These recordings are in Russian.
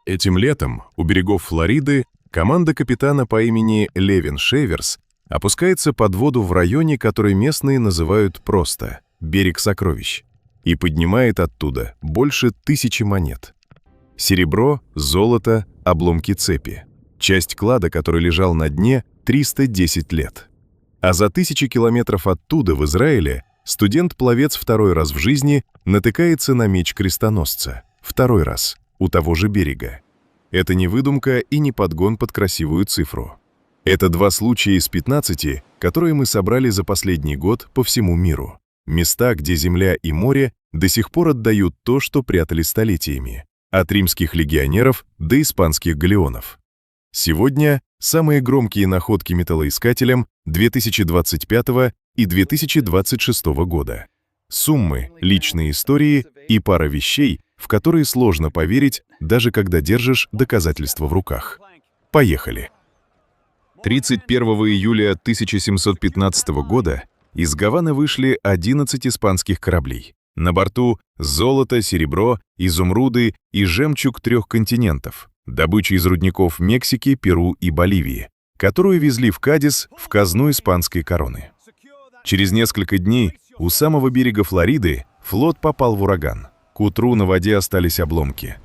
Этим летом у берегов Флориды команда капитана по имени Левин Шеверс опускается под воду в районе, который местные называют просто «берег сокровищ», и поднимает оттуда больше 1000 монет. Серебро, золото, обломки цепи. Часть клада, который лежал на дне 310 лет. А за 1000 километров оттуда, в Израиле, студент-пловец второй раз в жизни натыкается на меч крестоносца. Второй раз, у того же берега. Это не выдумка и не подгон под красивую цифру. Это 2 случая из 15, которые мы собрали за последний год по всему миру. Места, где земля и море до сих пор отдают то, что прятали столетиями. От римских легионеров до испанских галеонов. Сегодня самые громкие находки металлоискателям 2025 и 2026 года. Суммы, личные истории и пара вещей, в которые сложно поверить, даже когда держишь доказательства в руках. Поехали! 31 июля 1715 года из Гаваны вышли 11 испанских кораблей. На борту золото, серебро, изумруды и жемчуг 3 континентов, добыча из рудников Мексики, Перу и Боливии, которую везли в Кадис в казну испанской короны. Через несколько дней у самого берега Флориды флот попал в ураган. К утру на воде остались обломки.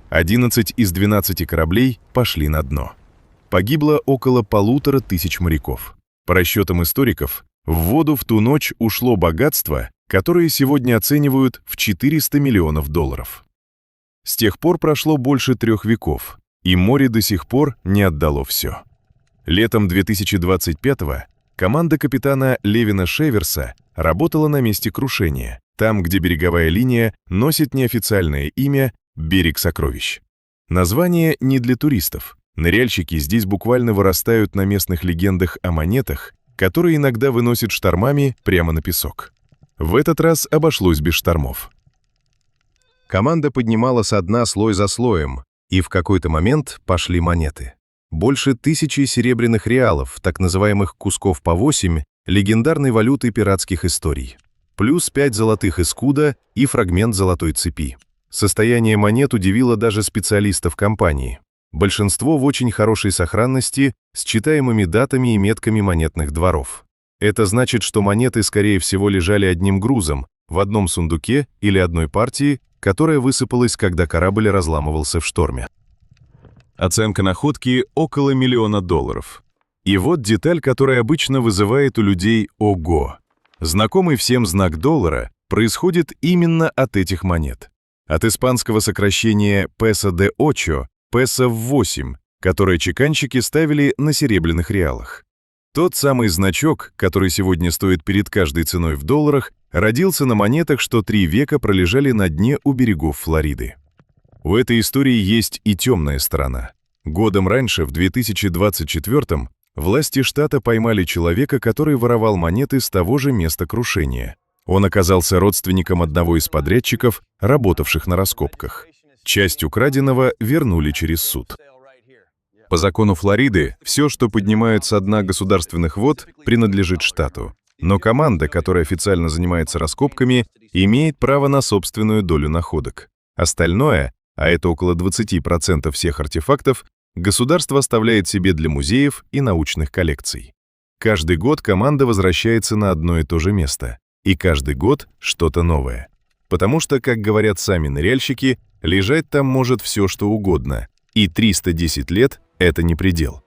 11 из 12 кораблей пошли на дно. Погибло около 1500 моряков. По расчетам историков, в воду в ту ночь ушло богатство, которые сегодня оценивают в $400 миллионов. С тех пор прошло больше 3 веков, и море до сих пор не отдало все. Летом 2025-го команда капитана Левина Шеверса работала на месте крушения, там, где береговая линия носит неофициальное имя «Берег сокровищ». Название не для туристов. Ныряльщики здесь буквально вырастают на местных легендах о монетах, которые иногда выносят штормами прямо на песок. В этот раз обошлось без штормов. Команда поднимала со дна слой за слоем, и в какой-то момент пошли монеты. Больше 1000 серебряных реалов, так называемых кусков по 8, легендарной валюты пиратских историй. Плюс 5 золотых эскуда и фрагмент золотой цепи. Состояние монет удивило даже специалистов компании. Большинство в очень хорошей сохранности, с читаемыми датами и метками монетных дворов. Это значит, что монеты, скорее всего, лежали одним грузом, в одном сундуке или одной партии, которая высыпалась, когда корабль разламывался в шторме. Оценка находки – около $1 миллиона. И вот деталь, которая обычно вызывает у людей «ого». Знакомый всем знак доллара происходит именно от этих монет. От испанского сокращения «peso de ocho» – «peso в 8», которое чеканщики ставили на серебряных реалах. Тот самый значок, который сегодня стоит перед каждой ценой в долларах, родился на монетах, что 3 века пролежали на дне у берегов Флориды. У этой истории есть и темная сторона. Годом раньше, в 2024-м, власти штата поймали человека, который воровал монеты с того же места крушения. Он оказался родственником одного из подрядчиков, работавших на раскопках. Часть украденного вернули через суд. По закону Флориды, все, что поднимают со дна государственных вод, принадлежит штату. Но команда, которая официально занимается раскопками, имеет право на собственную долю находок. Остальное, а это около 20% всех артефактов, государство оставляет себе для музеев и научных коллекций. Каждый год команда возвращается на одно и то же место. И каждый год что-то новое. Потому что, как говорят сами ныряльщики, лежать там может все, что угодно. И 310 лет — это не предел.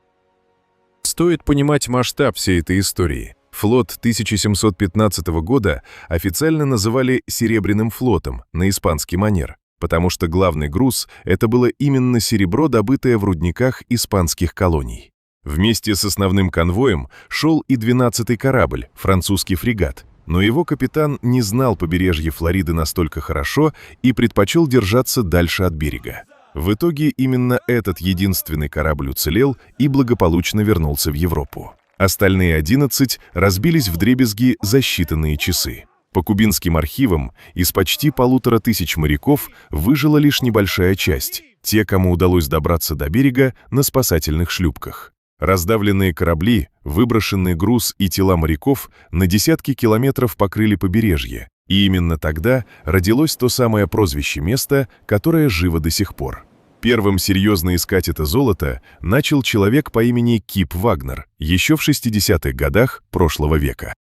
Стоит понимать масштаб всей этой истории. Флот 1715 года официально называли «Серебряным флотом» на испанский манер, потому что главный груз — это было именно серебро, добытое в рудниках испанских колоний. Вместе с основным конвоем шел и 12-й корабль, французский фрегат, но его капитан не знал побережья Флориды настолько хорошо и предпочел держаться дальше от берега. В итоге именно этот единственный корабль уцелел и благополучно вернулся в Европу. Остальные 11 разбились вдребезги за считанные часы. По кубинским архивам из почти 1500 моряков выжила лишь небольшая часть, те, кому удалось добраться до берега на спасательных шлюпках. Раздавленные корабли, выброшенный груз и тела моряков на десятки километров покрыли побережье, и именно тогда родилось то самое прозвище места, которое живо до сих пор. Первым серьезно искать это золото начал человек по имени Кип Вагнер еще в 60-х годах прошлого века.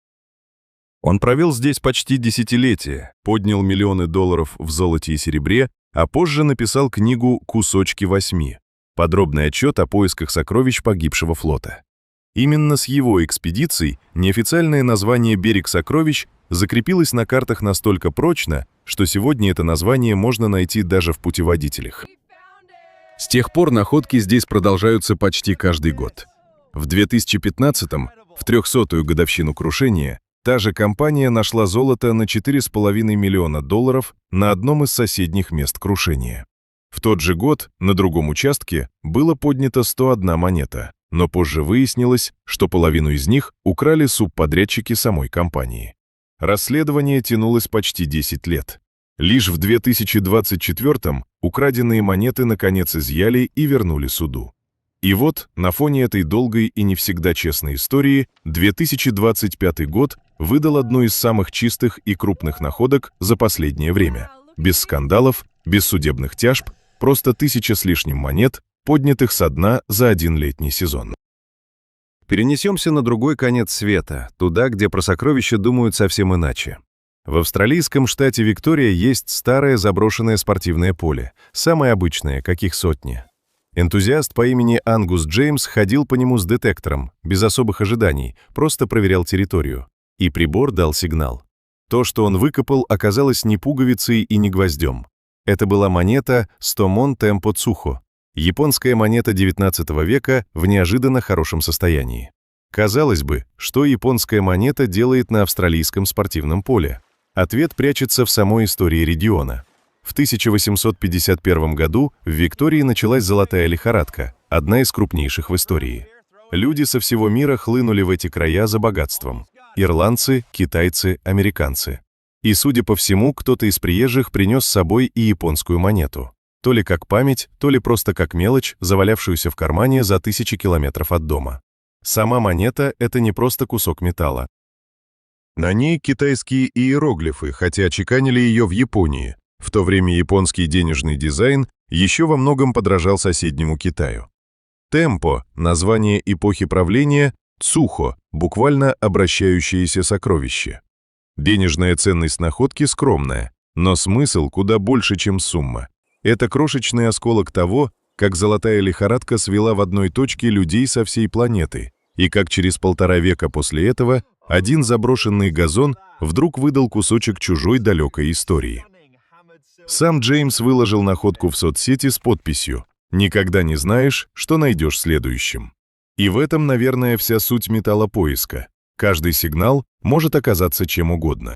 Он провел здесь почти десятилетие, поднял миллионы долларов в золоте и серебре, а позже написал книгу «Кусочки восьми», подробный отчет о поисках сокровищ погибшего флота. Именно с его экспедиций неофициальное название «Берег сокровищ» закрепилось на картах настолько прочно, что сегодня это название можно найти даже в путеводителях. С тех пор находки здесь продолжаются почти каждый год. В 2015-м, в 300-ю годовщину крушения, та же компания нашла золото на $4,5 миллиона на одном из соседних мест крушения. В тот же год на другом участке было поднято 101 монета, но позже выяснилось, что половину из них украли субподрядчики самой компании. Расследование тянулось почти 10 лет. Лишь в 2024-м украденные монеты наконец изъяли и вернули суду. И вот, на фоне этой долгой и не всегда честной истории, 2025 год выдал одну из самых чистых и крупных находок за последнее время. Без скандалов, без судебных тяжб, просто 1000 с лишним монет, поднятых со дна за один летний сезон. Перенесемся на другой конец света, туда, где про сокровища думают совсем иначе. В австралийском штате Виктория есть старое заброшенное спортивное поле, самое обычное, каких сотни. Энтузиаст по имени Ангус Джеймс ходил по нему с детектором, без особых ожиданий, просто проверял территорию. И прибор дал сигнал. То, что он выкопал, оказалось не пуговицей и не гвоздем. Это была монета «Стомон Темпо Цухо», японская монета XIX века в неожиданно хорошем состоянии. Казалось бы, что японская монета делает на австралийском спортивном поле? Ответ прячется в самой истории региона. В 1851 году в Виктории началась золотая лихорадка, одна из крупнейших в истории. Люди со всего мира хлынули в эти края за богатством. Ирландцы, китайцы, американцы. И, судя по всему, кто-то из приезжих принес с собой и японскую монету. То ли как память, то ли просто как мелочь, завалявшуюся в кармане за 1000 километров от дома. Сама монета — это не просто кусок металла. На ней китайские иероглифы, хотя чеканили ее в Японии. В то время японский денежный дизайн еще во многом подражал соседнему Китаю. Темпо — название эпохи правления, Цухо — буквально обращающееся сокровище. Денежная ценность находки скромная, но смысл куда больше, чем сумма. Это крошечный осколок того, как золотая лихорадка свела в одной точке людей со всей планеты, и как через 1,5 века после этого один заброшенный газон вдруг выдал кусочек чужой далекой истории. Сам Джеймс выложил находку в соцсети с подписью «Никогда не знаешь, что найдешь следующим». И в этом, наверное, вся суть металлопоиска. Каждый сигнал может оказаться чем угодно.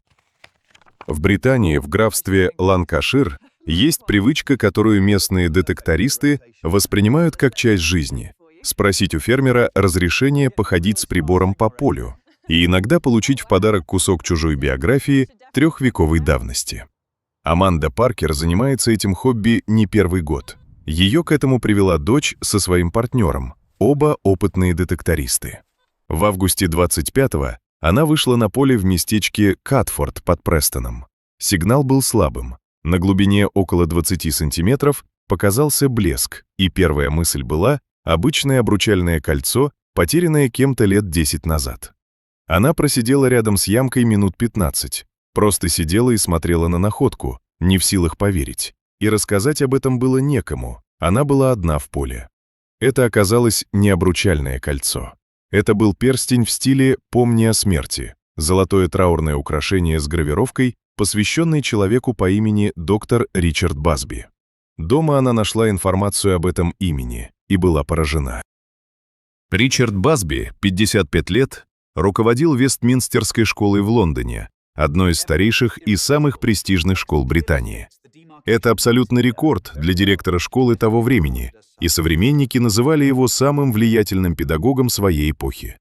В Британии, в графстве Ланкашир, есть привычка, которую местные детектористы воспринимают как часть жизни – спросить у фермера разрешение походить с прибором по полю и иногда получить в подарок кусок чужой биографии 3-вековой давности. Аманда Паркер занимается этим хобби не первый год. Ее к этому привела дочь со своим партнером, оба опытные детектористы. В августе 25-го она вышла на поле в местечке Катфорд под Престоном. Сигнал был слабым. На глубине около 20 сантиметров показался блеск, и первая мысль была обычное обручальное кольцо, потерянное кем-то лет 10 назад. Она просидела рядом с ямкой минут 15, просто сидела и смотрела на находку, не в силах поверить. И рассказать об этом было некому, она была одна в поле. Это оказалось не обручальное кольцо. Это был перстень в стиле «Помни о смерти», золотое траурное украшение с гравировкой, посвященный человеку по имени доктор Ричард Басби. Дома она нашла информацию об этом имени и была поражена. Ричард Басби, 55 лет, руководил Вестминстерской школой в Лондоне, одной из старейших и самых престижных школ Британии. Это абсолютный рекорд для директора школы того времени, и современники называли его самым влиятельным педагогом своей эпохи.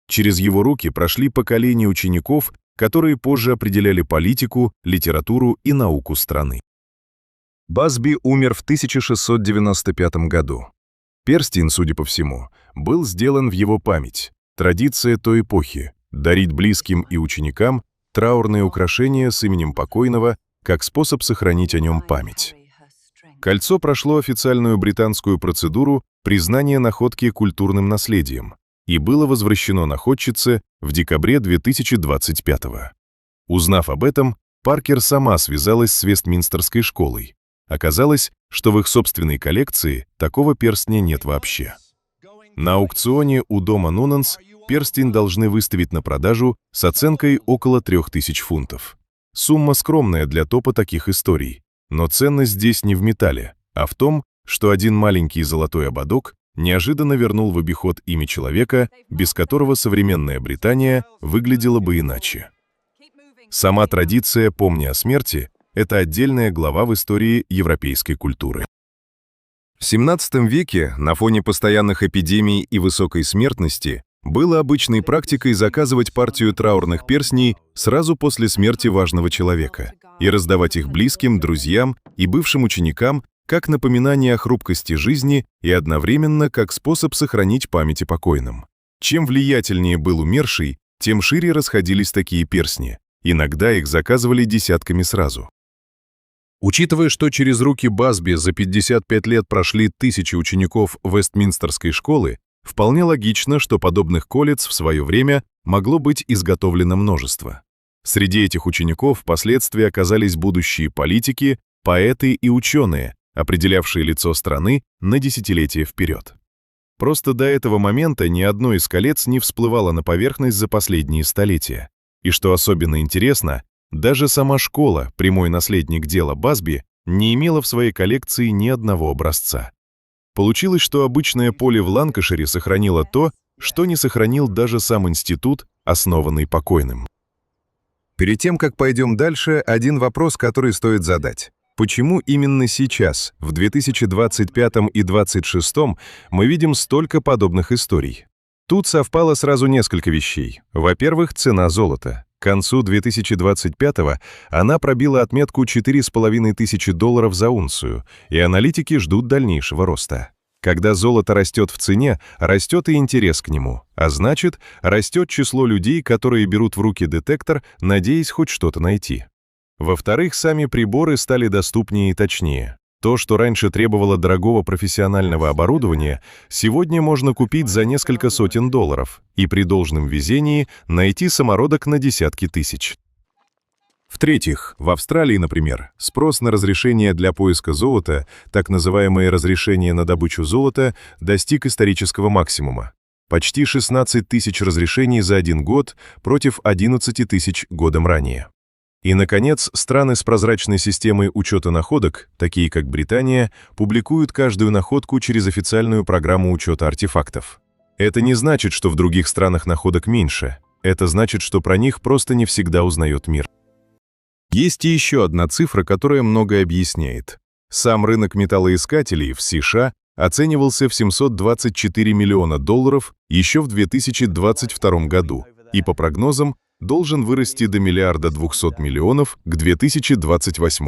Через его руки прошли поколения учеников, которые позже определяли политику, литературу и науку страны. Басби умер в 1695 году. Перстень, судя по всему, был сделан в его память. Традиция той эпохи – дарить близким и ученикам траурные украшения с именем покойного как способ сохранить о нем память. Кольцо прошло официальную британскую процедуру признания находки культурным наследием и было возвращено находчице в декабре 2025 года. Узнав об этом, Паркер сама связалась с Вестминстерской школой. Оказалось, что в их собственной коллекции такого перстня нет вообще. На аукционе у дома Нунанс перстень должны выставить на продажу с оценкой около 3000 фунтов. Сумма скромная для топа таких историй, но ценность здесь не в металле, а в том, что один маленький золотой ободок неожиданно вернул в обиход имя человека, без которого современная Британия выглядела бы иначе. Сама традиция «помни о смерти» — это отдельная глава в истории европейской культуры. В XVII веке на фоне постоянных эпидемий и высокой смертности было обычной практикой заказывать партию траурных перстней сразу после смерти важного человека и раздавать их близким, друзьям и бывшим ученикам как напоминание о хрупкости жизни и одновременно как способ сохранить память о покойном. Чем влиятельнее был умерший, тем шире расходились такие перстни. Иногда их заказывали десятками сразу. Учитывая, что через руки Басби за 55 лет прошли тысячи учеников Вестминстерской школы, вполне логично, что подобных колец в свое время могло быть изготовлено множество. Среди этих учеников впоследствии оказались будущие политики, поэты и ученые, определявшие лицо страны на десятилетия вперед. Просто до этого момента ни одно из колец не всплывало на поверхность за последние столетия. И что особенно интересно, даже сама школа, прямой наследник дела Басби, не имела в своей коллекции ни одного образца. Получилось, что обычное поле в Ланкашире сохранило то, что не сохранил даже сам институт, основанный покойным. Перед тем, как пойдем дальше, один вопрос, который стоит задать. Почему именно сейчас, в 2025 и 2026, мы видим столько подобных историй? Тут совпало сразу несколько вещей. Во-первых, цена золота. К концу 2025-го она пробила отметку $4500 за унцию, и аналитики ждут дальнейшего роста. Когда золото растет в цене, растет и интерес к нему, а значит, растет число людей, которые берут в руки детектор, надеясь хоть что-то найти. Во-вторых, сами приборы стали доступнее и точнее. То, что раньше требовало дорогого профессионального оборудования, сегодня можно купить за несколько сотен долларов и при должном везении найти самородок на десятки тысяч. В-третьих, в Австралии, например, спрос на разрешение для поиска золота, так называемое разрешение на добычу золота, достиг исторического максимума. Почти 16 тысяч разрешений за один год против 11 тысяч годом ранее. И, наконец, страны с прозрачной системой учета находок, такие как Британия, публикуют каждую находку через официальную программу учета артефактов. Это не значит, что в других странах находок меньше. Это значит, что про них просто не всегда узнает мир. Есть и еще одна цифра, которая многое объясняет. Сам рынок металлоискателей в США оценивался в $724 миллиона еще в 2022 году, и по прогнозам должен вырасти до $1,2 миллиарда к 2028.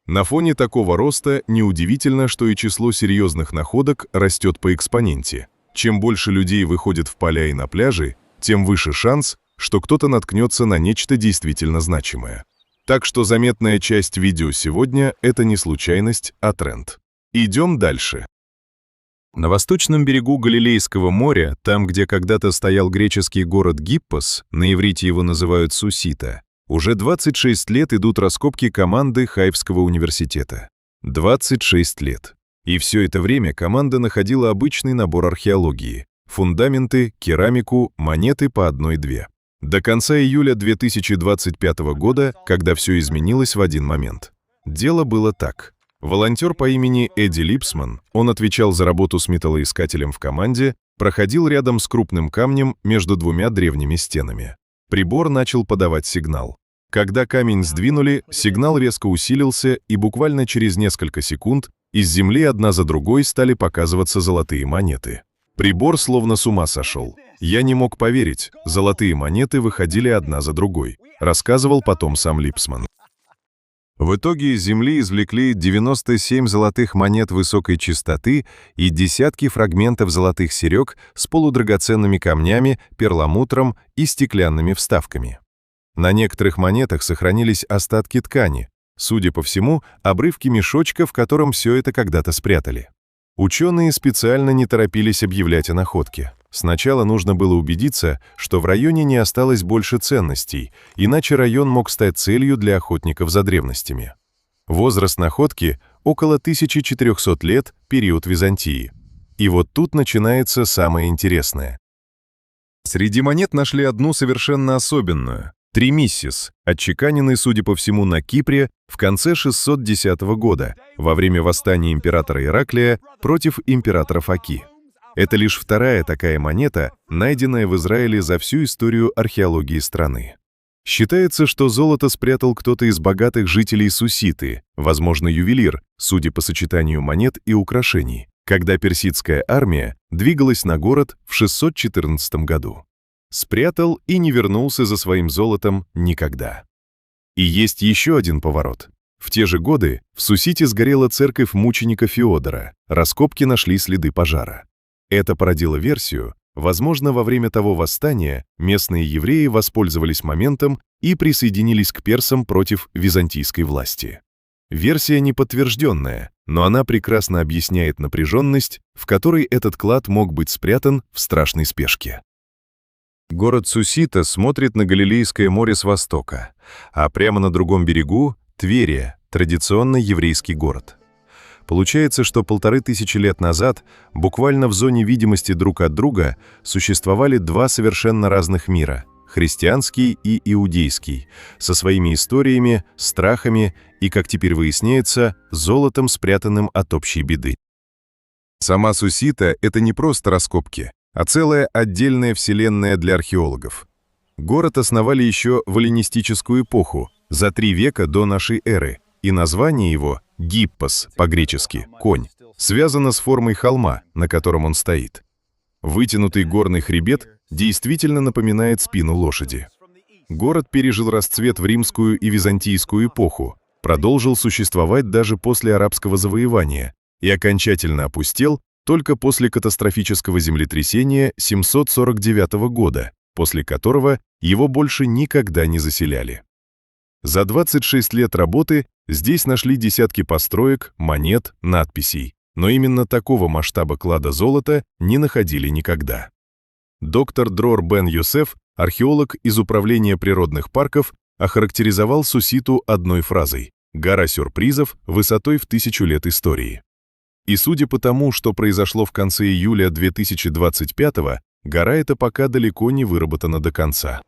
На фоне такого роста неудивительно, что и число серьезных находок растет по экспоненте. Чем больше людей выходит в поля и на пляжи, тем выше шанс, что кто-то наткнется на нечто действительно значимое. Так что заметная часть видео сегодня — это не случайность, а тренд. Идем дальше. На восточном берегу Галилейского моря, там, где когда-то стоял греческий город Гиппос, на иврите его называют Сусита, уже 26 лет идут раскопки команды Хайфского университета. 26 лет. И все это время команда находила обычный набор археологии — фундаменты, керамику, монеты по 1-2. До конца июля 2025 года, когда все изменилось в один момент. Дело было так. Волонтер по имени Эдди Липсман, он отвечал за работу с металлоискателем в команде, проходил рядом с крупным камнем между двумя древними стенами. Прибор начал подавать сигнал. Когда камень сдвинули, сигнал резко усилился, и буквально через несколько секунд из земли одна за другой стали показываться золотые монеты. Прибор словно с ума сошел. Я не мог поверить, золотые монеты выходили одна за другой, рассказывал потом сам Липсман. В итоге из земли извлекли 97 золотых монет высокой чистоты и десятки фрагментов золотых серег с полудрагоценными камнями, перламутром и стеклянными вставками. На некоторых монетах сохранились остатки ткани, Судя по всему, обрывки мешочка, в котором все это когда-то спрятали. Ученые специально не торопились объявлять о находке. Сначала нужно было убедиться, что в районе не осталось больше ценностей, иначе район мог стать целью для охотников за древностями. Возраст находки – около 1400 лет, период Византии. И вот тут начинается самое интересное. Среди монет нашли одну совершенно особенную – тримиссис, отчеканенный, судя по всему, на Кипре в конце 610 года, во время восстания императора Ираклия против императора Фоки. Это лишь вторая такая монета, найденная в Израиле за всю историю археологии страны. Считается, что золото спрятал кто-то из богатых жителей Суситы, возможно, ювелир, судя по сочетанию монет и украшений, когда персидская армия двигалась на город в 614 году. Спрятал и не вернулся за своим золотом никогда. И есть еще один поворот. В те же годы в Сусите сгорела церковь мученика Феодора, раскопки нашли следы пожара. Это породило версию, возможно, во время того восстания местные евреи воспользовались моментом и присоединились к персам против византийской власти. Версия неподтвержденная, но она прекрасно объясняет напряженность, в которой этот клад мог быть спрятан в страшной спешке. Город Сусита смотрит на Галилейское море с востока, а прямо на другом берегу — Тверия, традиционный еврейский город. Получается, что 1500 лет назад буквально в зоне видимости друг от друга существовали два совершенно разных мира — христианский и иудейский, со своими историями, страхами и, как теперь выясняется, золотом, спрятанным от общей беды. Сама Сусита — это не просто раскопки, а целая отдельная вселенная для археологов. Город основали еще в эллинистическую эпоху, за 3 века до нашей эры, и название его — Гиппос, по-гречески «конь», связано с формой холма, на котором он стоит. Вытянутый горный хребет действительно напоминает спину лошади. Город пережил расцвет в римскую и византийскую эпоху, продолжил существовать даже после арабского завоевания и окончательно опустел только после катастрофического землетрясения 749 года, после которого его больше никогда не заселяли. За 26 лет работы здесь нашли десятки построек, монет, надписей, но именно такого масштаба клада золота не находили никогда. Доктор Дрор Бен Йосеф, археолог из Управления природных парков, охарактеризовал Суситу одной фразой: «Гора сюрпризов высотой в 1000 лет истории». И судя по тому, что произошло в конце июля 2025-го, гора эта пока далеко не выработана до конца.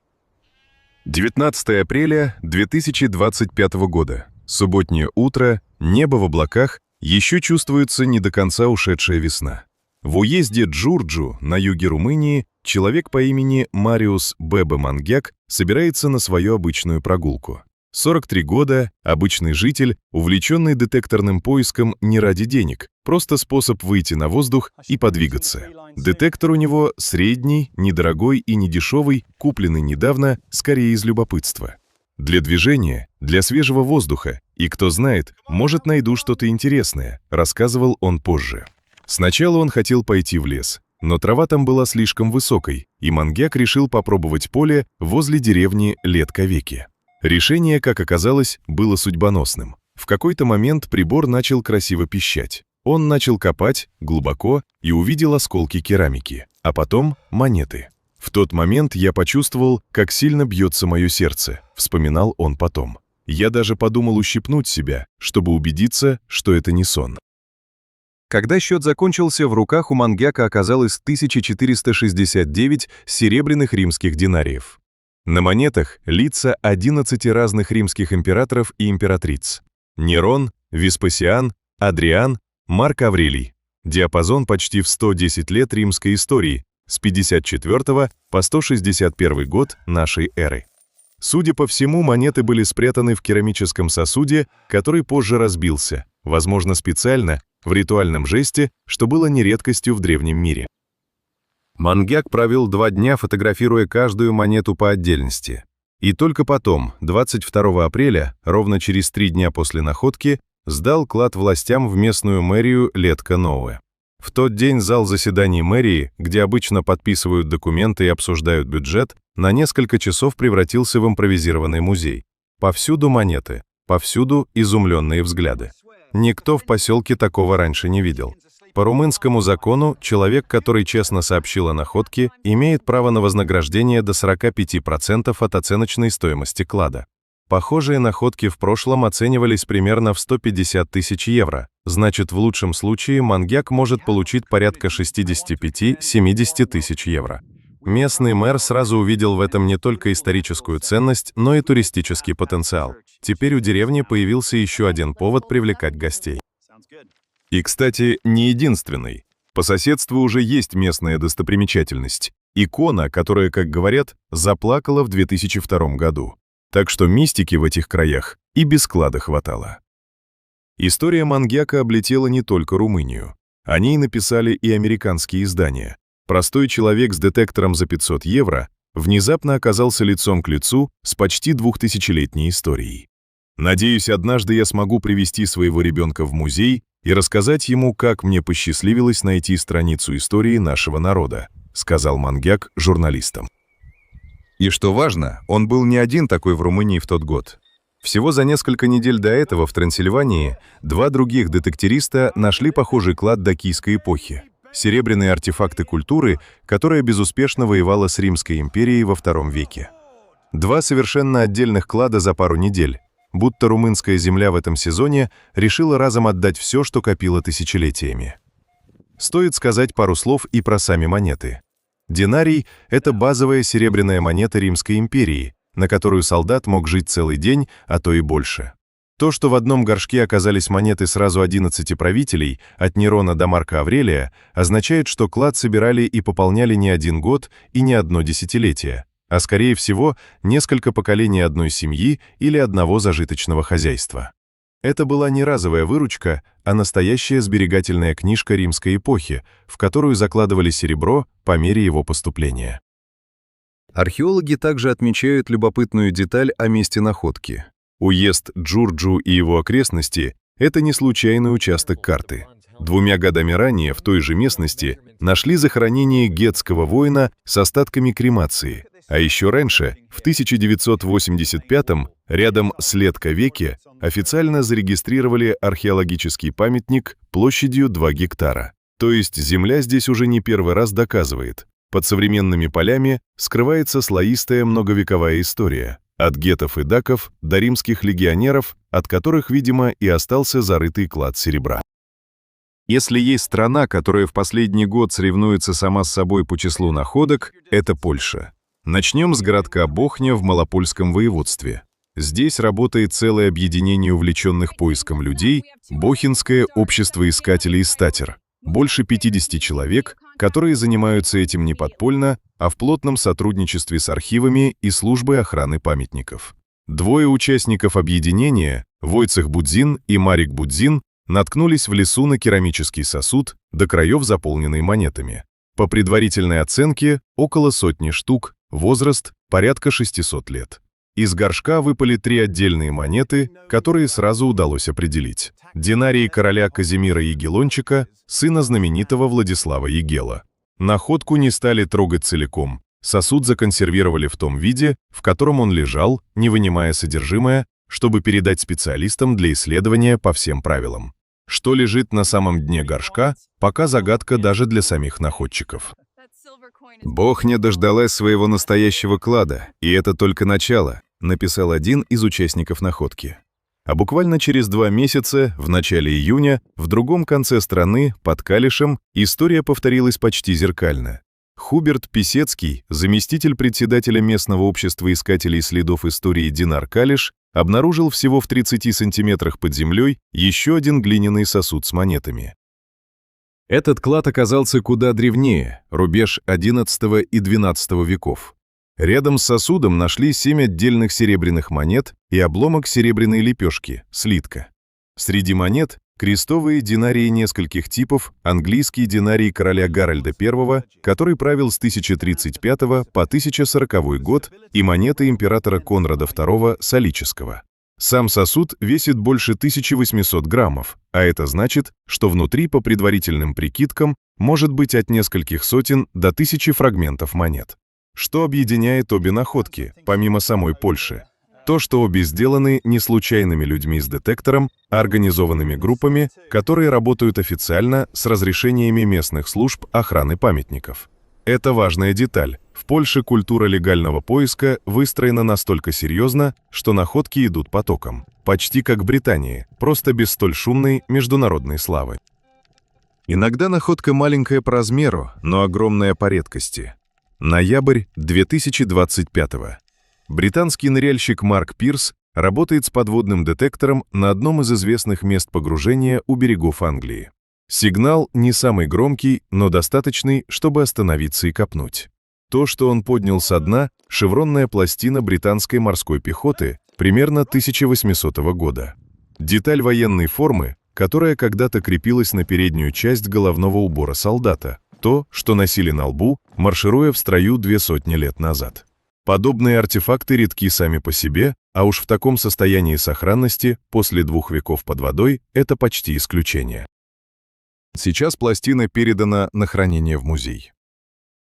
19 апреля 2025 года. Субботнее утро, небо в облаках, еще чувствуется не до конца ушедшая весна. В уезде Джурджу на юге Румынии человек по имени Мариус Бебе Мангяк собирается на свою обычную прогулку. 43 года, обычный житель, увлеченный детекторным поиском не ради денег, просто способ выйти на воздух и подвигаться. Детектор у него средний, недорогой и недешевый, купленный недавно, скорее из любопытства. Для движения, для свежего воздуха, и кто знает, может, найду что-то интересное, рассказывал он позже. Сначала он хотел пойти в лес, но трава там была слишком высокой, и Мангяк решил попробовать поле возле деревни Летковеки. Решение, как оказалось, было судьбоносным. В какой-то момент прибор начал красиво пищать. Он начал копать глубоко и увидел осколки керамики, а потом монеты. «В тот момент я почувствовал, как сильно бьется мое сердце», — вспоминал он потом. «Я даже подумал ущипнуть себя, чтобы убедиться, что это не сон». Когда счет закончился, в руках у Мангяка оказалось 1469 серебряных римских динариев. На монетах лица 11 разных римских императоров и императриц. Нерон, Веспасиан, Адриан, Марк Аврелий. Диапазон почти в 110 лет римской истории, с 54 по 161 год нашей эры. Судя по всему, монеты были спрятаны в керамическом сосуде, который позже разбился, возможно, специально, в ритуальном жесте, что было не редкостью в древнем мире. Мангяк провел 2 дня, фотографируя каждую монету по отдельности. И только потом, 22 апреля, ровно через 3 дня после находки, сдал клад властям в местную мэрию Летко-Нове. В тот день зал заседаний мэрии, где обычно подписывают документы и обсуждают бюджет, на несколько часов превратился в импровизированный музей. Повсюду монеты. Повсюду изумленные взгляды. Никто в поселке такого раньше не видел. По румынскому закону, человек, который честно сообщил о находке, имеет право на вознаграждение до 45% от оценочной стоимости клада. Похожие находки в прошлом оценивались примерно в 150 тысяч евро. Значит, в лучшем случае маньяк может получить порядка 65-70 тысяч евро. Местный мэр сразу увидел в этом не только историческую ценность, но и туристический потенциал. Теперь у деревни появился еще один повод привлекать гостей. И, кстати, не единственный. По соседству уже есть местная достопримечательность. Икона, которая, как говорят, заплакала в 2002 году. Так что мистики в этих краях и без клада хватало. История маньяка облетела не только Румынию. О ней написали и американские издания. Простой человек с детектором за 500 евро внезапно оказался лицом к лицу с почти 2000-летней историей. Надеюсь, однажды я смогу привести своего ребенка в музей и рассказать ему, как мне посчастливилось найти страницу истории нашего народа, сказал маньяк журналистам. И что важно, он был не один такой в Румынии в тот год. Всего за несколько недель до этого в Трансильвании два других детектириста нашли похожий клад дакийской эпохи. Серебряные артефакты культуры, которая безуспешно воевала с Римской империей во II веке. Два совершенно отдельных клада за пару недель. Будто румынская земля в этом сезоне решила разом отдать все, что копила тысячелетиями. Стоит сказать пару слов и про сами монеты. Динарий – это базовая серебряная монета Римской империи, на которую солдат мог жить целый день, а то и больше. То, что в одном горшке оказались монеты сразу 11 правителей, от Нерона до Марка Аврелия, означает, что клад собирали и пополняли не один год и не одно десятилетие, а, скорее всего, несколько поколений одной семьи или одного зажиточного хозяйства. Это была не разовая выручка, а настоящая сберегательная книжка римской эпохи, в которую закладывали серебро по мере его поступления. Археологи также отмечают любопытную деталь о месте находки. Уезд Джурджу и его окрестности – это не случайный участок карты. 2 годами ранее в той же местности нашли захоронение гетского воина с остатками кремации, а еще раньше, в 1985-м, рядом с Летковеке, официально зарегистрировали археологический памятник площадью 2 гектара. То есть земля здесь уже не первый раз доказывает. Под современными полями скрывается слоистая многовековая история. От гетов и даков до римских легионеров, от которых, видимо, и остался зарытый клад серебра. Если есть страна, которая в последний год соревнуется сама с собой по числу находок, это Польша. Начнем с городка Бохня в Малопольском воеводстве. Здесь работает целое объединение увлеченных поиском людей – Бохинское общество искателей статер. Больше 50 человек, которые занимаются этим не подпольно, а в плотном сотрудничестве с архивами и службой охраны памятников. 2 участников объединения, Войцех Будзин и Марик Будзин, наткнулись в лесу на керамический сосуд, до краев заполненный монетами. По предварительной оценке, около 100 штук, возраст – порядка 600 лет. Из горшка выпали 3 отдельные монеты, которые сразу удалось определить. Динарий короля Казимира Егелончика, сына знаменитого Владислава Егела. Находку не стали трогать целиком. Сосуд законсервировали в том виде, в котором он лежал, не вынимая содержимое, чтобы передать специалистам для исследования по всем правилам. Что лежит на самом дне горшка, пока загадка даже для самих находчиков. «Бохня дождалась своего настоящего клада, и это только начало», написал один из участников находки. А буквально через 2 месяца, в начале июня, в другом конце страны, под Калишем, история повторилась почти зеркально. Хуберт Писецкий, заместитель председателя местного общества искателей следов истории Динар Калиш, обнаружил всего в 30 сантиметрах под землей еще один глиняный сосуд с монетами. Этот клад оказался куда древнее, рубеж XI и XII веков. Рядом с сосудом нашли 7 отдельных серебряных монет и обломок серебряной лепешки, слитка. Среди монет – крестовые динарии нескольких типов, английский динарий короля Гарольда I, который правил с 1035 по 1040 год, и монеты императора Конрада II Солического. Сам сосуд весит больше 1800 граммов, а это значит, что внутри, по предварительным прикидкам, может быть от нескольких сотен до 1000 фрагментов монет. Что объединяет обе находки, помимо самой Польши? То, что обе сделаны не случайными людьми с детектором, а организованными группами, которые работают официально с разрешениями местных служб охраны памятников. Это важная деталь. В Польше культура легального поиска выстроена настолько серьезно, что находки идут потоком. Почти как в Британии, просто без столь шумной международной славы. Иногда находка маленькая по размеру, но огромная по редкости. Ноябрь 2025 года. Британский ныряльщик Марк Пирс работает с подводным детектором на одном из известных мест погружения у берегов Англии. Сигнал не самый громкий, но достаточный, чтобы остановиться и копнуть. То, что он поднял со дна, шевронная пластина британской морской пехоты примерно 1800 года. Деталь военной формы, которая когда-то крепилась на переднюю часть головного убора солдата, то, что носили на лбу, маршируя в строю 200 лет назад. Подобные артефакты редки сами по себе, а уж в таком состоянии сохранности после 2 веков под водой это почти исключение. Сейчас пластина передана на хранение в музей.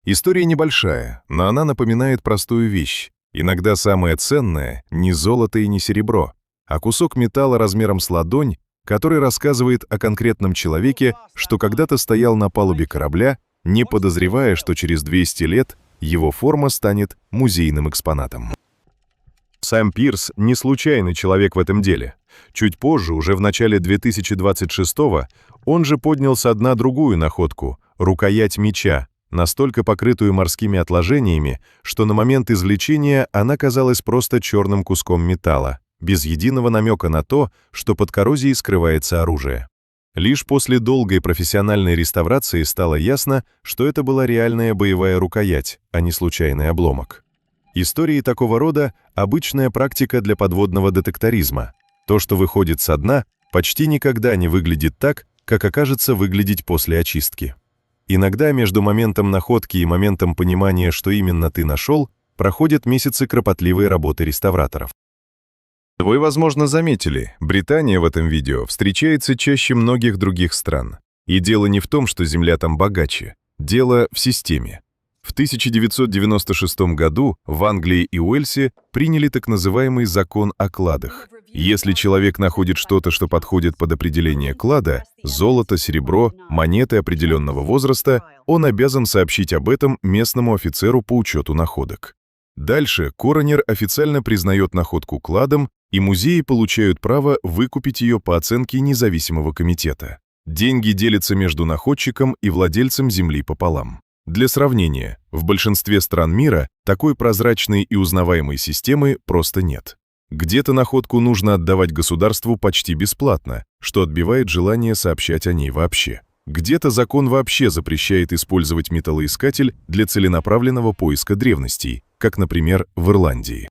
История небольшая, но она напоминает простую вещь. Иногда самое ценное не золото и не серебро, а кусок металла размером с ладонь, который рассказывает о конкретном человеке, что когда-то стоял на палубе корабля, не подозревая, что через 200 лет его форма станет музейным экспонатом. Сам Пирс не случайный человек в этом деле. Чуть позже, уже в начале 2026-го, он же поднял со дна другую находку — рукоять меча, настолько покрытую морскими отложениями, что на момент извлечения она казалась просто черным куском металла, без единого намека на то, что под коррозией скрывается оружие. Лишь после долгой профессиональной реставрации стало ясно, что это была реальная боевая рукоять, а не случайный обломок. Истории такого рода — обычная практика для подводного детекторизма. То, что выходит со дна, почти никогда не выглядит так, как окажется выглядеть после очистки. Иногда между моментом находки и моментом понимания, что именно ты нашел, проходят месяцы кропотливой работы реставраторов. Вы, возможно, заметили, Британия в этом видео встречается чаще многих других стран. И дело не в том, что Земля там богаче. Дело в системе. В 1996 году в Англии и Уэльсе приняли так называемый закон о кладах. Если человек находит что-то, что подходит под определение клада, золото, серебро, монеты определенного возраста, он обязан сообщить об этом местному офицеру по учету находок. Дальше коронер официально признает находку кладом, и музеи получают право выкупить ее по оценке независимого комитета. Деньги делятся между находчиком и владельцем земли пополам. Для сравнения, в большинстве стран мира такой прозрачной и узнаваемой системы просто нет. Где-то находку нужно отдавать государству почти бесплатно, что отбивает желание сообщать о ней вообще. Где-то закон вообще запрещает использовать металлоискатель для целенаправленного поиска древностей, как, например, в Ирландии.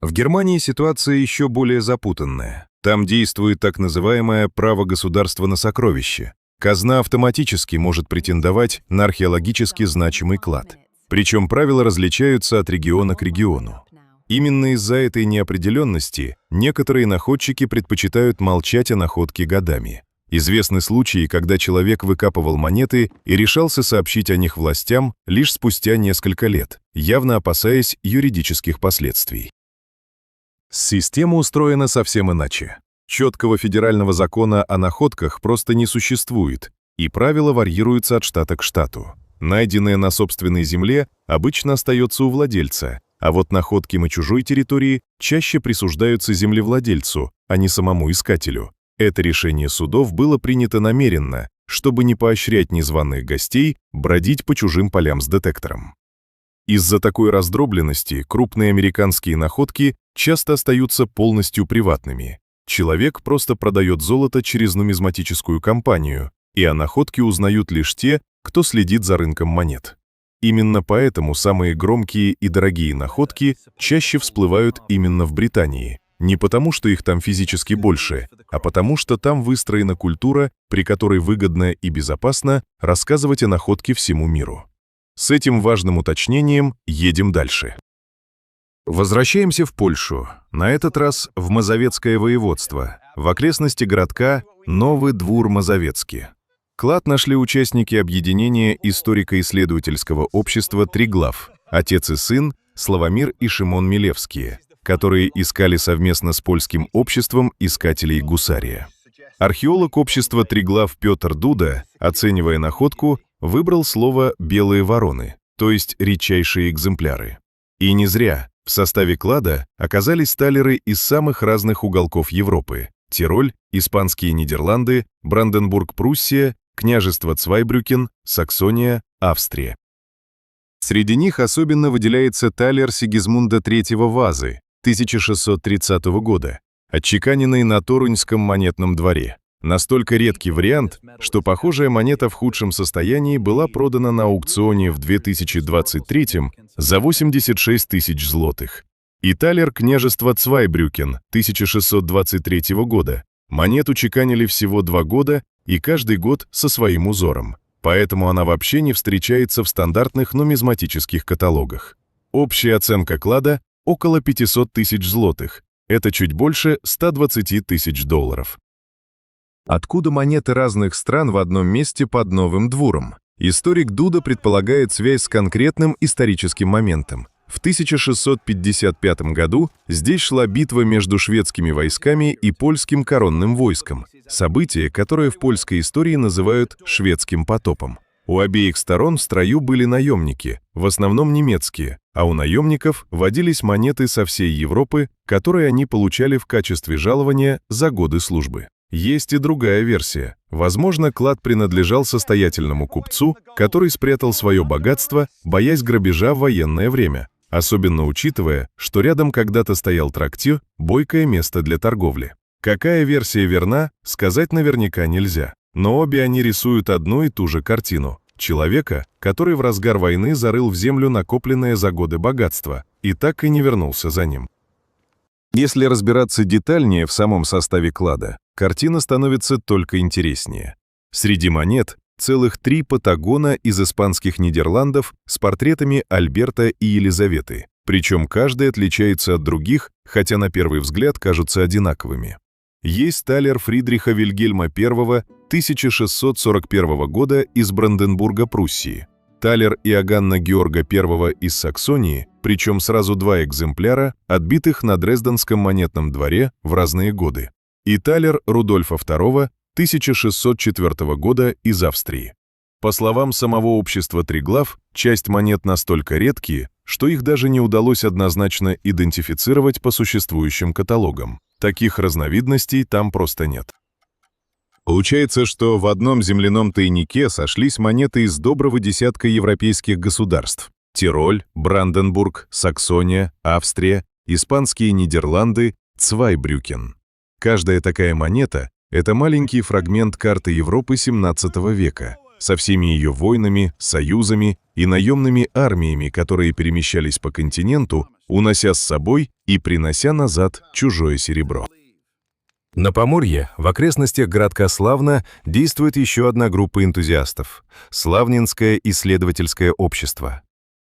В Германии ситуация еще более запутанная. Там действует так называемое право государства на сокровище. Казна автоматически может претендовать на археологически значимый клад. Причем правила различаются от региона к региону. Именно из-за этой неопределенности некоторые находчики предпочитают молчать о находке годами. Известны случаи, когда человек выкапывал монеты и решался сообщить о них властям лишь спустя несколько лет, явно опасаясь юридических последствий. Система устроена совсем иначе. Четкого федерального закона о находках просто не существует, и правила варьируются от штата к штату. Найденное на собственной земле обычно остается у владельца, а вот находки на чужой территории чаще присуждаются землевладельцу, а не самому искателю. Это решение судов было принято намеренно, чтобы не поощрять незваных гостей бродить по чужим полям с детектором. Из-за такой раздробленности крупные американские находки часто остаются полностью приватными. Человек просто продает золото через нумизматическую компанию, и о находке узнают лишь те, кто следит за рынком монет. Именно поэтому самые громкие и дорогие находки чаще всплывают именно в Британии. Не потому, что их там физически больше, а потому, что там выстроена культура, при которой выгодно и безопасно рассказывать о находке всему миру. С этим важным уточнением едем дальше. Возвращаемся в Польшу, на этот раз в Мазовецкое воеводство, в окрестности городка Новый Двур-Мазовецкий. Клад нашли участники объединения историко-исследовательского общества «Триглав», отец и сын Славомир и Шимон Милевские. которые искали совместно с польским обществом искателей гусария. Археолог общества «Триглав» Петр Дуда, оценивая находку, выбрал слово «белые вороны», то есть редчайшие экземпляры. И не зря. В составе клада оказались талеры из самых разных уголков Европы: Тироль, Испанские Нидерланды, Бранденбург-Пруссия, княжество Цвайбрюкен, Саксония, Австрия. Среди них особенно выделяется талер Сигизмунда III Вазы 1630 года, отчеканенный на Торуньском монетном дворе. Настолько редкий вариант, что похожая монета в худшем состоянии была продана на аукционе в 2023 за 86 тысяч злотых. И талер княжества Цвайбрюкен 1623 года. Монету чеканили всего 2 года и каждый год со своим узором, поэтому она вообще не встречается в стандартных нумизматических каталогах. Общая оценка клада – около 500 тысяч злотых. Это чуть больше 120 тысяч долларов. Откуда монеты разных стран в одном месте под Новым Двуром? Историк Дуда предполагает связь с конкретным историческим моментом. В 1655 году здесь шла битва между шведскими войсками и польским коронным войском, событие, которое в польской истории называют «шведским потопом». У обеих сторон в строю были наемники, в основном немецкие, а у наемников водились монеты со всей Европы, которые они получали в качестве жалования за годы службы. Есть и другая версия. Возможно, клад принадлежал состоятельному купцу, который спрятал свое богатство, боясь грабежа в военное время, особенно учитывая, что рядом когда-то стоял трактир, бойкое место для торговли. Какая версия верна, сказать наверняка нельзя. Но обе они рисуют одну и ту же картину. Человека, который в разгар войны зарыл в землю накопленное за годы богатство и так и не вернулся за ним. Если разбираться детальнее в самом составе клада, картина становится только интереснее. Среди монет целых 3 патагона из испанских Нидерландов с портретами Альберта и Елизаветы, причем каждый отличается от других, хотя на первый взгляд кажутся одинаковыми. Есть талер Фридриха Вильгельма I 1641 года из Бранденбурга, Пруссии, талер Иоганна Георга I из Саксонии, причем сразу 2 экземпляра, отбитых на Дрезденском монетном дворе в разные годы, и талер Рудольфа II 1604 года из Австрии. По словам самого общества «Триглав», часть монет настолько редкие, что их даже не удалось однозначно идентифицировать по существующим каталогам. Таких разновидностей там просто нет. Получается, что в одном земляном тайнике сошлись монеты из доброго десятка европейских государств: Тироль, Бранденбург, Саксония, Австрия, Испанские Нидерланды, Цвайбрюкен. Каждая такая монета – это маленький фрагмент карты Европы XVII века, со всеми ее войнами, союзами и наемными армиями, которые перемещались по континенту, унося с собой и принося назад чужое серебро. На Поморье, в окрестностях городка Славна, действует еще одна группа энтузиастов – Славнинское исследовательское общество.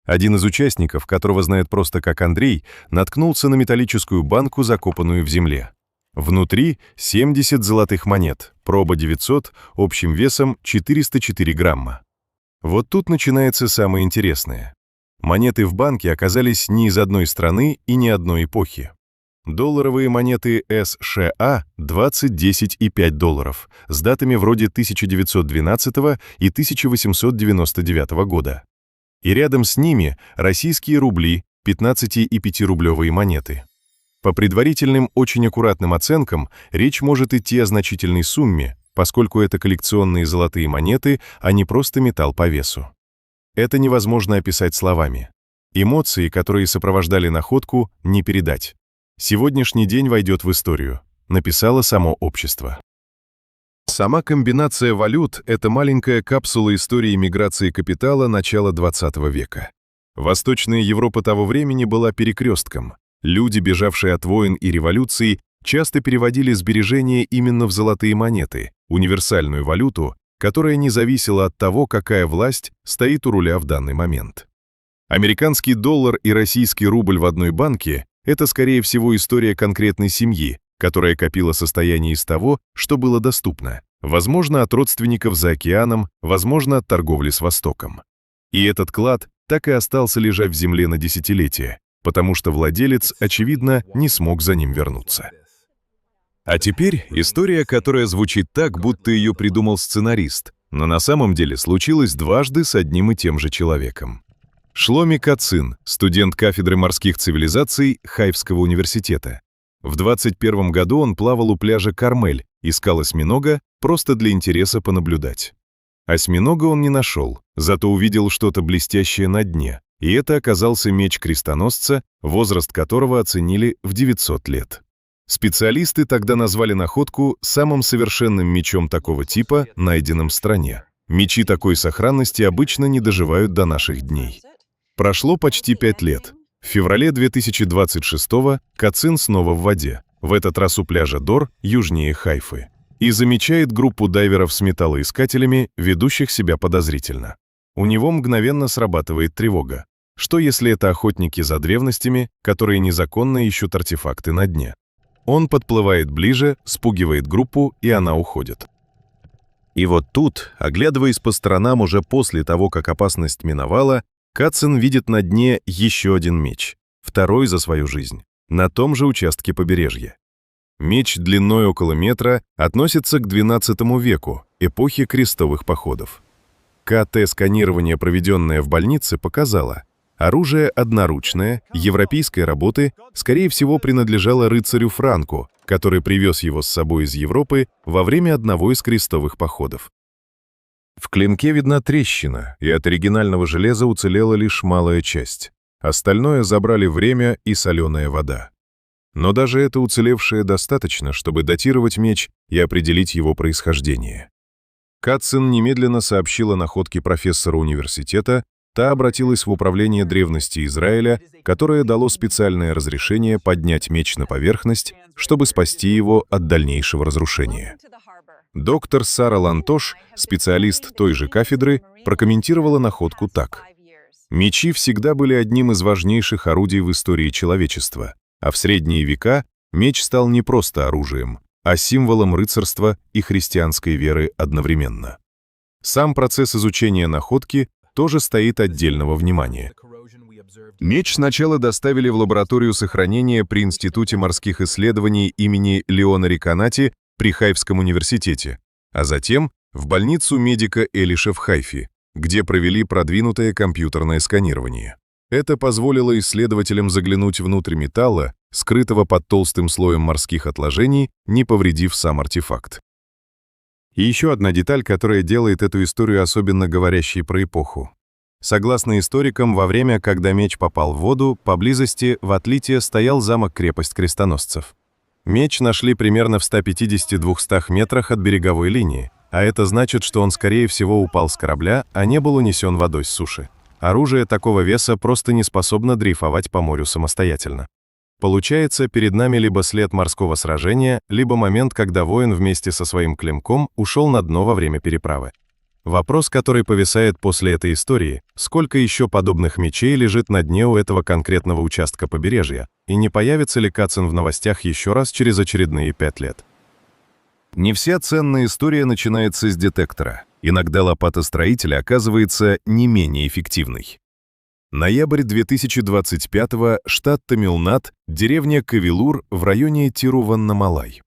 Один из участников, которого знают просто как Андрей, наткнулся на металлическую банку, закопанную в земле. Внутри 70 золотых монет, проба 900, общим весом 404 грамма. Вот тут начинается самое интересное. Монеты в банке оказались не из одной страны и не одной эпохи. Долларовые монеты США 20, 10 и 5 долларов с датами вроде 1912 и 1899 года. И рядом с ними российские рубли, 15 и 5-рублевые монеты. По предварительным очень аккуратным оценкам речь может идти о значительной сумме, поскольку это коллекционные золотые монеты, а не просто металл по весу. Это невозможно описать словами. Эмоции, которые сопровождали находку, не передать. Сегодняшний день войдет в историю, написало само общество. Сама комбинация валют – это маленькая капсула истории миграции капитала начала XX века. Восточная Европа того времени была перекрестком. Люди, бежавшие от войн и революций, часто переводили сбережения именно в золотые монеты, универсальную валюту, которая не зависела от того, какая власть стоит у руля в данный момент. Американский доллар и российский рубль в одной банке – это, скорее всего, история конкретной семьи, которая копила состояние из того, что было доступно, возможно, от родственников за океаном, возможно, от торговли с Востоком. И этот клад так и остался лежать в земле на десятилетия, потому что владелец, очевидно, не смог за ним вернуться. А теперь история, которая звучит так, будто ее придумал сценарист, но на самом деле случилась дважды с одним и тем же человеком. Шломи Кацин, студент кафедры морских цивилизаций Хайфского университета. В 21 году он плавал у пляжа Кармель, искал осьминога просто для интереса понаблюдать. Осьминога он не нашел, зато увидел что-то блестящее на дне, и это оказался меч крестоносца, возраст которого оценили в 900 лет. Специалисты тогда назвали находку самым совершенным мечом такого типа, найденным в стране. Мечи такой сохранности обычно не доживают до наших дней. Прошло почти 5 лет. В феврале 2026-го Кацин снова в воде, в этот раз у пляжа Дор, южнее Хайфы, и замечает группу дайверов с металлоискателями, ведущих себя подозрительно. У него мгновенно срабатывает тревога. Что если это охотники за древностями, которые незаконно ищут артефакты на дне? Он подплывает ближе, спугивает группу, и она уходит. И вот тут, оглядываясь по сторонам уже после того, как опасность миновала, Кацин видит на дне еще один меч, второй за свою жизнь, на том же участке побережья. Меч длиной около метра относится к XII веку, эпохе крестовых походов. КТ-сканирование, проведенное в больнице, показало, оружие одноручное, европейской работы, скорее всего, принадлежало рыцарю Франку, который привез его с собой из Европы во время одного из крестовых походов. В клинке видна трещина, и от оригинального железа уцелела лишь малая часть. Остальное забрали время и соленая вода. Но даже это уцелевшее достаточно, чтобы датировать меч и определить его происхождение. Кацин немедленно сообщила о находке профессора университета, та обратилась в управление древности Израиля, которое дало специальное разрешение поднять меч на поверхность, чтобы спасти его от дальнейшего разрушения. Доктор Сара Лантош, специалист той же кафедры, прокомментировала находку так. Мечи всегда были одним из важнейших орудий в истории человечества, а в средние века меч стал не просто оружием, а символом рыцарства и христианской веры одновременно. Сам процесс изучения находки тоже стоит отдельного внимания. Меч сначала доставили в лабораторию сохранения при Институте морских исследований имени Леона Риконати при Хайфском университете, а затем в больницу медика Элиша в Хайфе, где провели продвинутое компьютерное сканирование. Это позволило исследователям заглянуть внутрь металла, скрытого под толстым слоем морских отложений, не повредив сам артефакт. И еще одна деталь, которая делает эту историю особенно говорящей про эпоху. Согласно историкам, во время, когда меч попал в воду, поблизости в Атлите стоял замок-крепость крестоносцев. Меч нашли примерно в 150-200 метрах от береговой линии, а это значит, что он, скорее всего, упал с корабля, а не был унесен водой с суши. Оружие такого веса просто не способно дрейфовать по морю самостоятельно. Получается, перед нами либо след морского сражения, либо момент, когда воин вместе со своим клинком ушел на дно во время переправы. Вопрос, который повисает после этой истории, сколько еще подобных мечей лежит на дне у этого конкретного участка побережья, и не появится ли Кацин в новостях еще раз через очередные 5 лет. Не вся ценная история начинается с детектора. Иногда лопата строителя оказывается не менее эффективной. Ноябрь 2025-го, штат Тамилнад, деревня Кавилур в районе Тируваннамалай.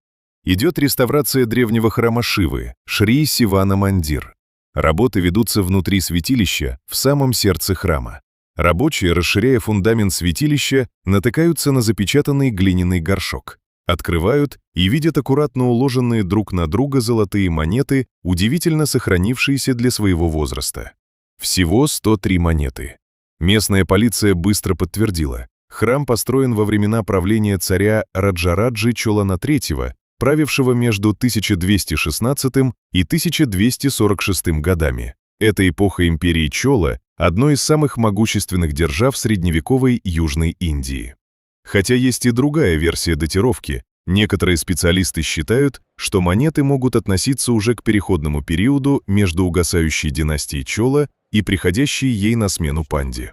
Идет реставрация древнего храма Шивы, Шри Сивана Мандир. Работы ведутся внутри святилища, в самом сердце храма. Рабочие, расширяя фундамент святилища, натыкаются на запечатанный глиняный горшок. Открывают и видят аккуратно уложенные друг на друга золотые монеты, удивительно сохранившиеся для своего возраста. Всего 103 монеты. Местная полиция быстро подтвердила, храм построен во времена правления царя Раджараджи Чолана III, правившего между 1216 и 1246 годами. Эта эпоха империи Чола – одной из самых могущественных держав средневековой Южной Индии. Хотя есть и другая версия датировки, некоторые специалисты считают, что монеты могут относиться уже к переходному периоду между угасающей династией Чола и приходящей ей на смену Панди.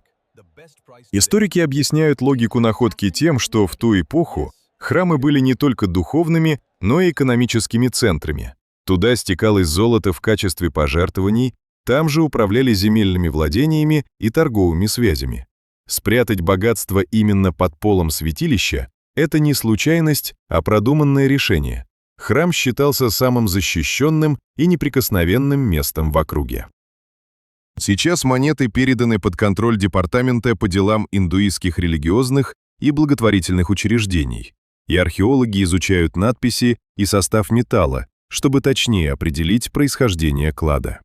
Историки объясняют логику находки тем, что в ту эпоху храмы были не только духовными, но и экономическими центрами. Туда стекалось золото в качестве пожертвований, там же управляли земельными владениями и торговыми связями. Спрятать богатство именно под полом святилища – это не случайность, а продуманное решение. Храм считался самым защищенным и неприкосновенным местом в округе. Сейчас монеты переданы под контроль Департамента по делам индуистских религиозных и благотворительных учреждений, и археологи изучают надписи и состав металла, чтобы точнее определить происхождение клада.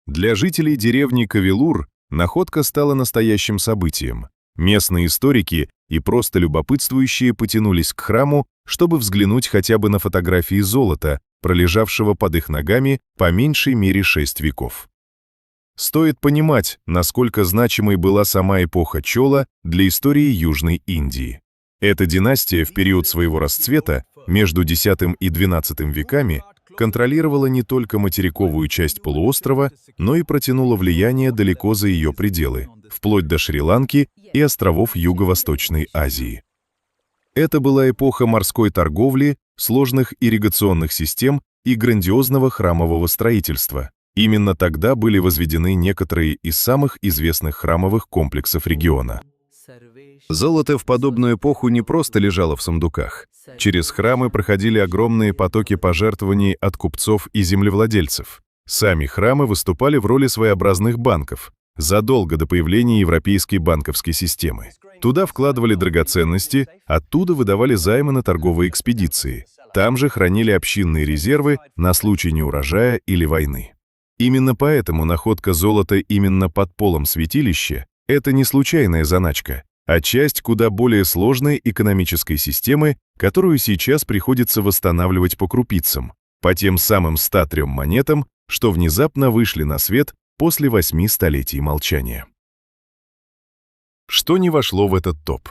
Для жителей деревни Кавелур находка стала настоящим событием. Местные историки и просто любопытствующие потянулись к храму, чтобы взглянуть хотя бы на фотографии золота, пролежавшего под их ногами по меньшей мере 6 веков. Стоит понимать, насколько значимой была сама эпоха Чола для истории Южной Индии. Эта династия в период своего расцвета, между X и XII веками, контролировала не только материковую часть полуострова, но и протянула влияние далеко за ее пределы, вплоть до Шри-Ланки и островов Юго-Восточной Азии. Это была эпоха морской торговли, сложных ирригационных систем и грандиозного храмового строительства. Именно тогда были возведены некоторые из самых известных храмовых комплексов региона. Золото в подобную эпоху не просто лежало в сундуках. Через храмы проходили огромные потоки пожертвований от купцов и землевладельцев. Сами храмы выступали в роли своеобразных банков, задолго до появления европейской банковской системы. Туда вкладывали драгоценности, оттуда выдавали займы на торговые экспедиции. Там же хранили общинные резервы на случай неурожая или войны. Именно поэтому находка золота именно под полом святилища – это не случайная заначка, а часть куда более сложной экономической системы, которую сейчас приходится восстанавливать по крупицам, по тем самым 103 монетам, что внезапно вышли на свет после 8 столетий молчания. Что не вошло в этот топ?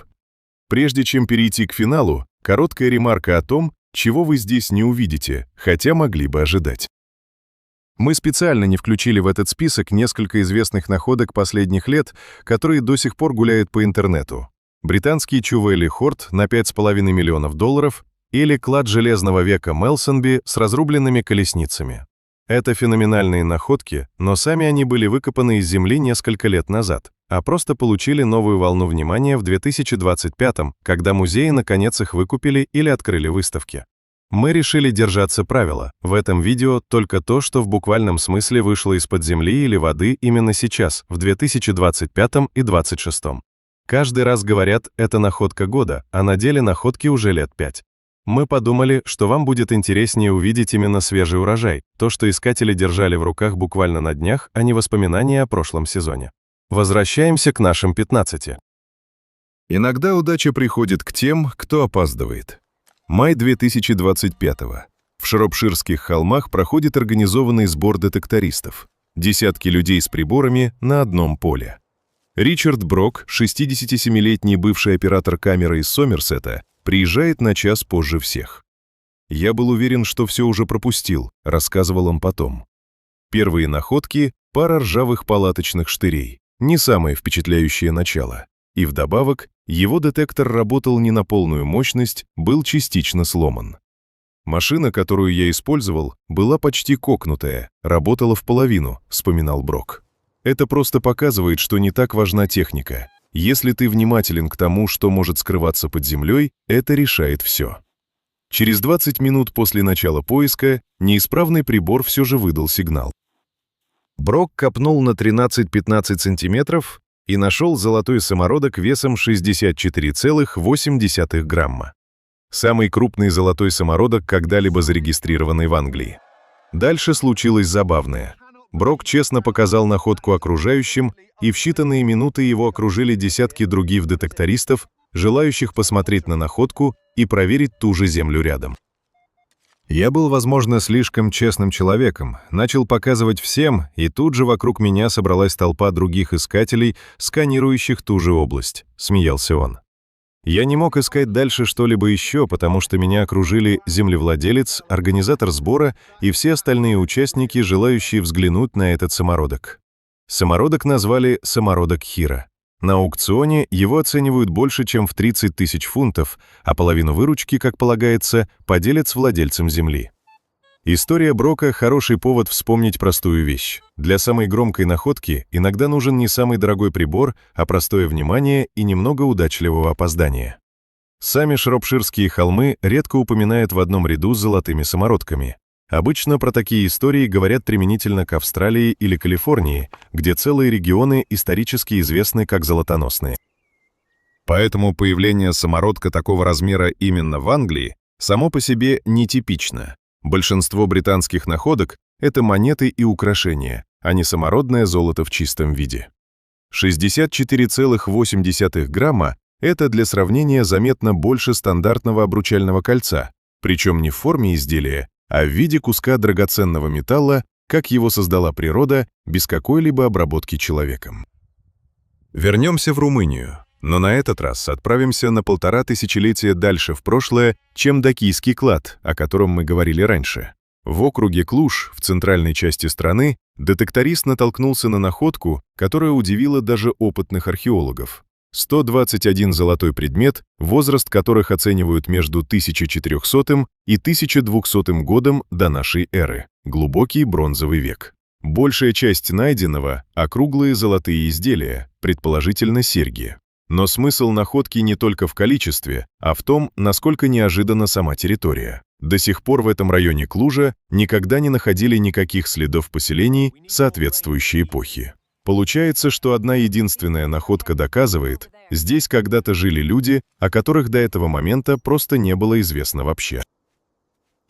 Прежде чем перейти к финалу, короткая ремарка о том, чего вы здесь не увидите, хотя могли бы ожидать. Мы специально не включили в этот список несколько известных находок последних лет, которые до сих пор гуляют по интернету. Британский Чувели Хорт на $5,5 миллионов или клад Железного века Мелсонби с разрубленными колесницами. Это феноменальные находки, но сами они были выкопаны из земли несколько лет назад, а просто получили новую волну внимания в 2025, когда музеи наконец их выкупили или открыли выставки. Мы решили держаться правила. В этом видео только то, что в буквальном смысле вышло из-под земли или воды именно сейчас, в 2025 и 2026. Каждый раз говорят, это находка года, а на деле находки уже лет 5. Мы подумали, что вам будет интереснее увидеть именно свежий урожай, то, что искатели держали в руках буквально на днях, а не воспоминания о прошлом сезоне. Возвращаемся к нашим 15. Иногда удача приходит к тем, кто опаздывает. Май 2025-го. В Шропширских холмах проходит организованный сбор детектористов. Десятки людей с приборами на одном поле. Ричард Брок, 67-летний бывший оператор камеры из Сомерсета, приезжает на час позже всех. «Я был уверен, что все уже пропустил», — рассказывал он потом. Первые находки — пара ржавых палаточных штырей. Не самое впечатляющее начало. И вдобавок, его детектор работал не на полную мощность, был частично сломан. «Машина, которую я использовал, была почти кокнутая, работала в половину», — вспоминал Брок. «Это просто показывает, что не так важна техника. Если ты внимателен к тому, что может скрываться под землей, это решает все». Через 20 минут после начала поиска неисправный прибор все же выдал сигнал. Брок копнул на 13-15 сантиметров и нашел золотой самородок весом 64,8 грамма. Самый крупный золотой самородок, когда-либо зарегистрированный в Англии. Дальше случилось забавное. Брок честно показал находку окружающим, и в считанные минуты его окружили десятки других детектористов, желающих посмотреть на находку и проверить ту же землю рядом. Я был, возможно, слишком честным человеком, начал показывать всем, и тут же вокруг меня собралась толпа других искателей, сканирующих ту же область, смеялся он. Я не мог искать дальше что-либо еще, потому что меня окружили землевладелец, организатор сбора и все остальные участники, желающие взглянуть на этот самородок. Самородок назвали «самородок Хира». На аукционе его оценивают больше, чем в 30 тысяч фунтов, а половину выручки, как полагается, поделят с владельцем земли. История Брока – хороший повод вспомнить простую вещь. Для самой громкой находки иногда нужен не самый дорогой прибор, а простое внимание и немного удачливого опоздания. Сами Шропширские холмы редко упоминают в одном ряду с золотыми самородками. Обычно про такие истории говорят применительно к Австралии или Калифорнии, где целые регионы исторически известны как золотоносные. Поэтому появление самородка такого размера именно в Англии само по себе нетипично. Большинство британских находок – это монеты и украшения, а не самородное золото в чистом виде. 64,8 грамма – это для сравнения заметно больше стандартного обручального кольца, причем не в форме изделия, а в виде куска драгоценного металла, как его создала природа, без какой-либо обработки человеком. Вернемся в Румынию, но на этот раз отправимся на 1,5 тысячелетия дальше в прошлое, чем Дакийский клад, о котором мы говорили раньше. В округе Клуж, в центральной части страны, детекторист натолкнулся на находку, которая удивила даже опытных археологов. 121 золотой предмет, возраст которых оценивают между 1400 и 1200 годом до нашей эры, глубокий бронзовый век. Большая часть найденного – округлые золотые изделия, предположительно серьги. Но смысл находки не только в количестве, а в том, насколько неожиданна сама территория. До сих пор в этом районе Клужа никогда не находили никаких следов поселений соответствующей эпохи. Получается, что одна единственная находка доказывает, здесь когда-то жили люди, о которых до этого момента просто не было известно вообще.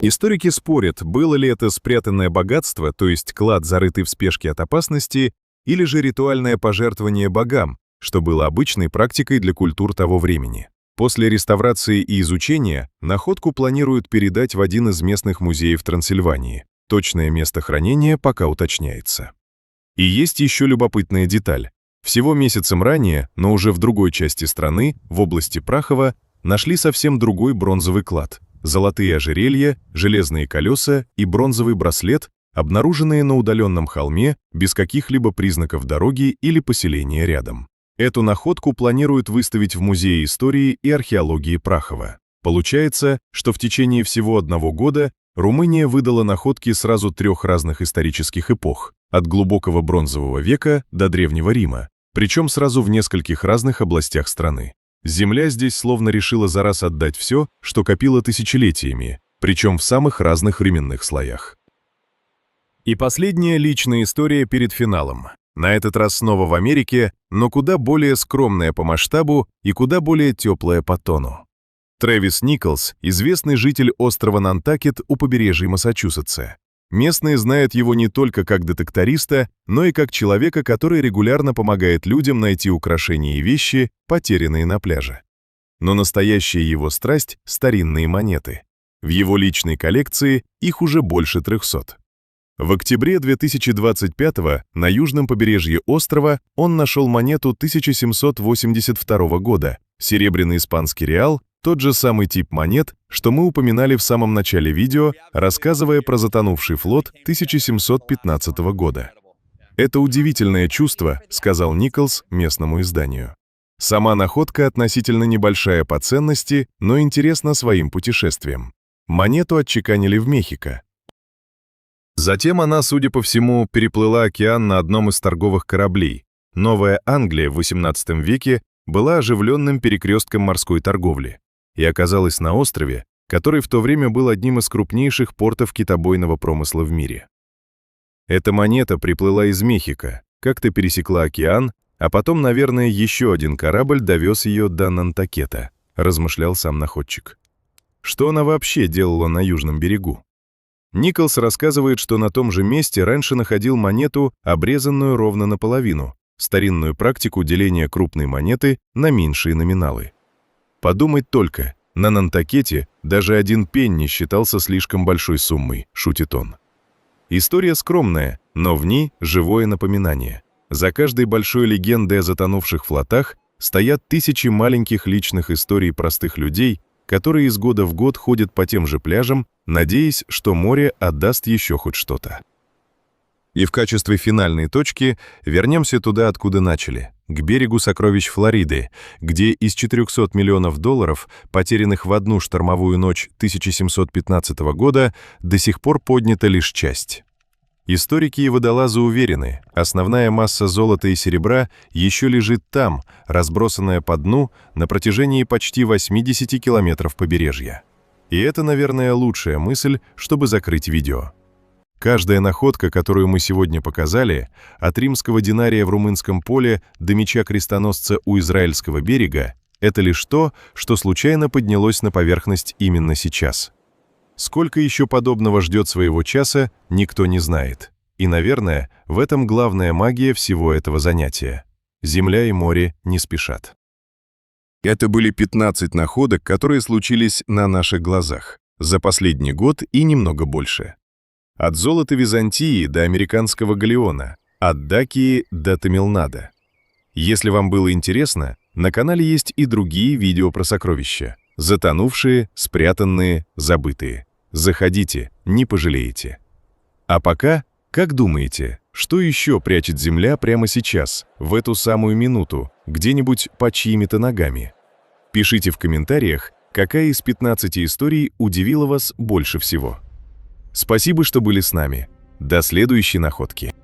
Историки спорят, было ли это спрятанное богатство, то есть клад, зарытый в спешке от опасности, или же ритуальное пожертвование богам, что было обычной практикой для культур того времени. После реставрации и изучения находку планируют передать в один из местных музеев Трансильвании. Точное место хранения пока уточняется. И есть еще любопытная деталь. Всего месяцем ранее, но уже в другой части страны, в области Прахова, нашли совсем другой бронзовый клад. Золотые ожерелья, железные колеса и бронзовый браслет, обнаруженные на удаленном холме без каких-либо признаков дороги или поселения рядом. Эту находку планируют выставить в Музее истории и археологии Прахова. Получается, что в течение всего 1 года Румыния выдала находки сразу 3 разных исторических эпох, от глубокого бронзового века до Древнего Рима, причем сразу в нескольких разных областях страны. Земля здесь словно решила за раз отдать все, что копила тысячелетиями, причем в самых разных временных слоях. И последняя личная история перед финалом. На этот раз снова в Америке, но куда более скромная по масштабу и куда более теплая по тону. Трэвис Николс – известный житель острова Нантакет у побережья Массачусетса. Местные знают его не только как детекториста, но и как человека, который регулярно помогает людям найти украшения и вещи, потерянные на пляже. Но настоящая его страсть – старинные монеты. В его личной коллекции их уже больше 300. В октябре 2025-го на южном побережье острова он нашел монету 1782 года, серебряный испанский реал, тот же самый тип монет, что мы упоминали в самом начале видео, рассказывая про затонувший флот 1715 года. «Это удивительное чувство», — сказал Николс местному изданию. Сама находка относительно небольшая по ценности, но интересна своим путешествием. Монету отчеканили в Мехико. Затем она, судя по всему, переплыла океан на одном из торговых кораблей. Новая Англия в XVIII веке была оживленным перекрестком морской торговли и оказалась на острове, который в то время был одним из крупнейших портов китобойного промысла в мире. Эта монета приплыла из Мехико, как-то пересекла океан, а потом, наверное, еще один корабль довез ее до Нантакета, размышлял сам находчик. Что она вообще делала на южном берегу? Николс рассказывает, что на том же месте раньше находил монету, обрезанную ровно наполовину, старинную практику деления крупной монеты на меньшие номиналы. Подумать только, на Нантакете даже 1 пенни считался слишком большой суммой, шутит он. История скромная, но в ней живое напоминание. За каждой большой легендой о затонувших флотах стоят тысячи маленьких личных историй простых людей, которые из года в год ходят по тем же пляжам, надеясь, что море отдаст еще хоть что-то. И в качестве финальной точки вернемся туда, откуда начали, к берегу сокровищ Флориды, где из 400 миллионов долларов, потерянных в одну штормовую ночь 1715 года, до сих пор поднята лишь часть. Историки и водолазы уверены, основная масса золота и серебра еще лежит там, разбросанная по дну на протяжении почти 80 километров побережья. И это, наверное, лучшая мысль, чтобы закрыть видео. Каждая находка, которую мы сегодня показали, от римского динария в Румынском поле до меча крестоносца у израильского берега, это лишь то, что случайно поднялось на поверхность именно сейчас. Сколько еще подобного ждет своего часа, никто не знает. И, наверное, в этом главная магия всего этого занятия. Земля и море не спешат. Это были 15 находок, которые случились на наших глазах за последний год и немного больше. От золота Византии до американского галеона, от Дакии до Тамилнада. Если вам было интересно, на канале есть и другие видео про сокровища. Затонувшие, спрятанные, забытые. Заходите, не пожалеете. А пока, как думаете, что еще прячет Земля прямо сейчас, в эту самую минуту, где-нибудь под чьими-то ногами? Пишите в комментариях, какая из 15 историй удивила вас больше всего. Спасибо, что были с нами. До следующей находки.